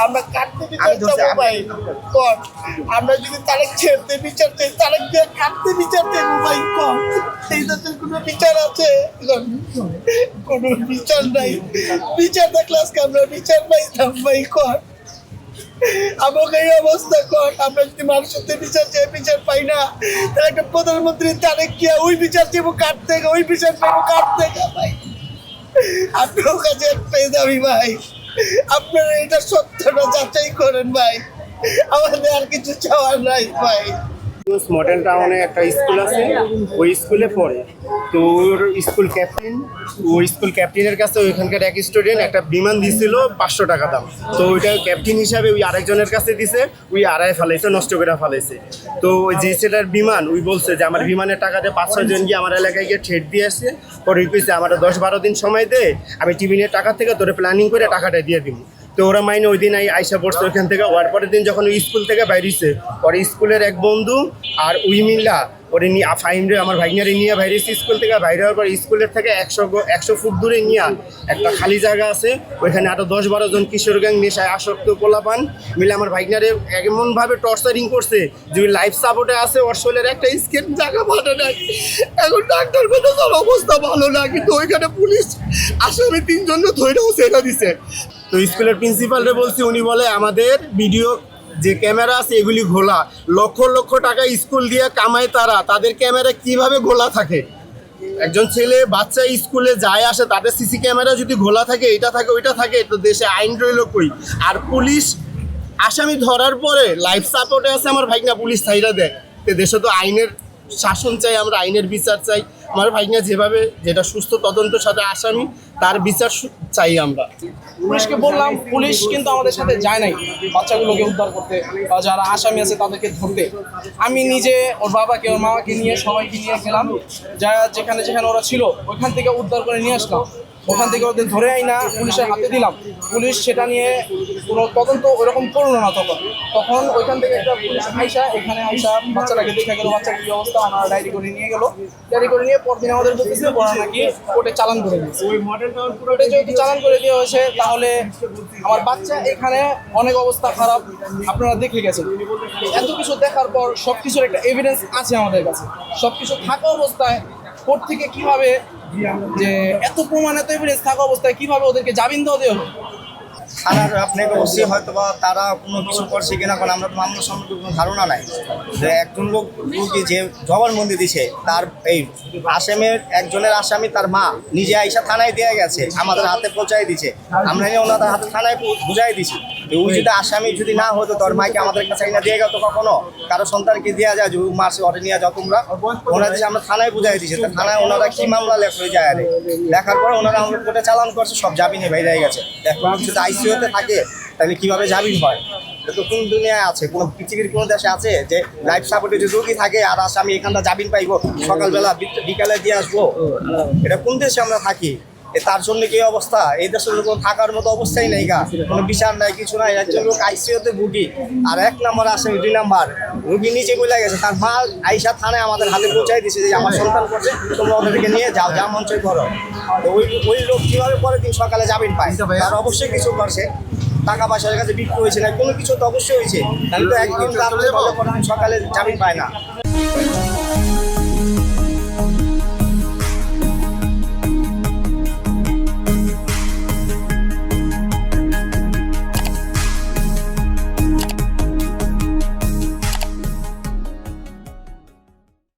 আমরা কাটতে বিচার চাবো ভাই কর। আমরা যদি তারেক ছেড়তে বিচার চাই, তারেক দিয়ে কাটতে বিচার চাইবো ভাই কর। এই দেশের কোনো বিচার আছে? কোনো বিচার নাই। বিচার থাকলে আজকে আমরা বিচার পাইতাম ভাই কর। আমাকে এই অবস্থা কর। আমরা যদি মানুষের বিচার চাই, বিচার পাই না, তাহলে একটা প্রধানমন্ত্রী তারেক গিয়া ওই বিচার চাইবো কাট থেকে, ওই বিচার পাইবো কাট থেকে ভাই। আপনার কাছে একটাই দাবি ভাই, আপনারা এটা সত্যটা যাচাই করেন ভাই। আমাদের আর কিছু চাওয়ার নাই ভাই। মডেল টাউনে একটা স্কুল আছে, ওই স্কুলে পড়ে। তো ওর স্কুল ক্যাপ্টেন, ওই স্কুল ক্যাপ্টেনের কাছে ওইখানকার এক স্টুডেন্ট একটা বিমান দিছিল 500 টাকা দাম। তো ওইটা ক্যাপ্টেন হিসাবে ওই আরেকজনের কাছে দিছে, ওই আড়াই ফেলাইছে, নষ্ট করে ফেলাইছে। তো ওই যে ছেলের বিমান, ওই বলছে যে আমার বিমানের টাকাতে 5-6 জন গিয়ে আমার এলাকায় গিয়ে ঠেট দিয়ে আসছে। পরে কইছে আমার 10-12 দিন সময় দে, আমি টিফিনের টাকা থেকে তোরে প্ল্যানিং করে টাকাটা দিয়ে দিব। তো ওরা মাইনে ওই দিন আইসা পড়ছে ওইখান থেকে। ওর পরের দিন যখন ওই স্কুল থেকে বাইরেছে, ওর স্কুলের এক বন্ধু আর ওই মিল্লা ওরে নিয়ে ফাইনরে আমার ভাইনারে নিয়ে বাইরেছে স্কুল থেকে। বাইরে হওয়ার পর স্কুলের থেকে 100 ফুট দূরে নিয়ে একটা খালি জায়গা আছে, ওইখানে আরও 10-12 জন কিশোর গ্যাং নেশায় আসক্ত পোলাপান মিলে আমার ভাইনারে এমনভাবে টর্চারিং করছে যে ওই লাইফ সাপোর্টে আছে, ওর শরীরের একটা স্কেট জায়গা ভালো নাই। এখন ডাক্তার কথা তোর অবস্থা ভালো না, কিন্তু ওইখানে পুলিশ আসামি 3 জন ধরেও ছেড়ে দিছে। তো স্কুলের প্রিন্সিপালরে বলছি, উনি বলে আমাদের ভিডিও যে ক্যামেরা আছে এগুলি ঘোলা, লক্ষ লক্ষ টাকা স্কুল দিয়ে কামায় তারা, তাদের ক্যামেরা কিভাবে ঘোলা থাকে? একজন ছেলে বাচ্চা স্কুলে যায় আসে, তাদের সিসি ক্যামেরা যদি ঘোলা থাকে, এটা থাকে ওইটা থাকে, তো দেশে আইন রইল কই? আর পুলিশ আসামি ধরার পরে লাইফ সাপোর্টে আছে আমার ভাইনা, পুলিশ ছাইরা দেয়। তো দেশে তো আইনের শাসন চাই, আমরা আইনের বিচার চাই। আমার ভাইনা যেভাবে, যেটা সুস্থ তদন্তের সাথে আসামি, তার বিচার চাই আমরা। পুলিশকে বললাম, পুলিশ কিন্তু আমাদের সাথে যায় নাই বাচ্চাগুলোকে উদ্ধার করতে বা যারা আসামি আছে তাদেরকে ধরতে। আমি নিজে ওর বাবাকে, ওর মামাকে নিয়ে, সবাইকে নিয়ে গেলাম, যা যেখানে যেখানে ওরা ছিল ওইখান থেকে উদ্ধার করে নিয়ে আসলাম। ওখান থেকে ওদের ধরে আইনা পুলিশের হাতে দিলাম। পুলিশ সেটা নিয়ে কোনো তদন্ত ওরকম করলো না। তখন ওইখান থেকে একটা পুলিশ এখানে বাচ্চাটাকে দেখা গেলো, বাচ্চার কী অবস্থা, ওনারা ডায়েরি করে নিয়ে গেলো। ডায়েরি করে নিয়ে পরদিন আমাদের বলতেছে ওরা নাকি কোর্টে চালান করে দিয়েছে। কোর্টে যেহেতু চালান করে দেওয়া হয়েছে, তাহলে আমার বাচ্চা এখানে অনেক অবস্থা খারাপ, আপনারা দেখে গেছেন। এত কিছু দেখার পর সব কিছুর একটা এভিডেন্স আছে আমাদের কাছে। সব কিছু থাকা অবস্থায় কোর্ট থেকে কীভাবে, যে এত প্রমাণ, এত এভিডেন্স থাকা অবস্থায় কীভাবে ওদেরকে জামিন দেওয়া হবে? থানার আপনাকে ওসি হয়তো বা তারা কোনো কিছু করছে কিনা, কারণ আমরা তো মামলা সম্পর্কে কোনো ধারণা নাই। যে একজন লোক যে জবানবন্দি দিছে, তার এই আসামের একজনের আসামি তার মা নিজে আইসা থানায় দিয়ে গেছে, আমাদের হাতে পৌঁছাই দিছে। আমরা নিয়ে ওনাদের হাতে থানায় বুঝাই দিছি। ওই যদি আসামি যদি না হতো, তোর মাইকে আমাদের কাছে না দিয়ে গেতো কখনো, কারো সন্তানকে দেওয়া যায় যে মারছে ওটা নিয়ে যাও তোমরা, ওনারা দিচ্ছে, আমরা থানায় বুঝাই দিছি। তো থানায় ওনারা কি মামলা লেখা যায়, আরে লেখার পরে ওনারা আমাদের কোর্টে চালান করছে, সব জামিনে বাইরে গেছে। এখন যদি আইসিইউতে থাকে তাহলে কিভাবে জামিন হয়? এটা তো কোন দুনিয়ায় আছে? কোনো পৃথিবীর কোনো দেশে আছে যে লাইফ সাপোর্টে যে রোগী থাকে আর আমি এখানটা জামিন পাইবো, সকালবেলা বিকালে দিয়ে আসবো? এটা কোন দেশে আমরা থাকি? তার জন্য কি অবস্থা? এই দেশের লোক থাকার মতো অবস্থাই নেই, গা কোনো বিচার নাই, কিছু নাই। একজন লোক আইসিইউতে ভুগি, আর 1 নম্বর আসামি 2 নম্বর রুগী নিচে বলে গেছে, তার মা আইসা থানায় আমাদের হাতে পৌঁছাই দিছে যে আমার সন্তান করছে, তোমরা ওদেরকে নিয়ে যাও, যা মন চাই করো। তো ওই লোক কীভাবে পরের দিন সকালে জামিন পায়? তার অবশ্যই কিছু করছে, টাকা পয়সার কাছে বিক্রি হয়েছে না, কোনো কিছু তো অবশ্যই হয়েছে। তাহলে তো একদিন রাত্রে ভালো, সকালে জামিন পায় না।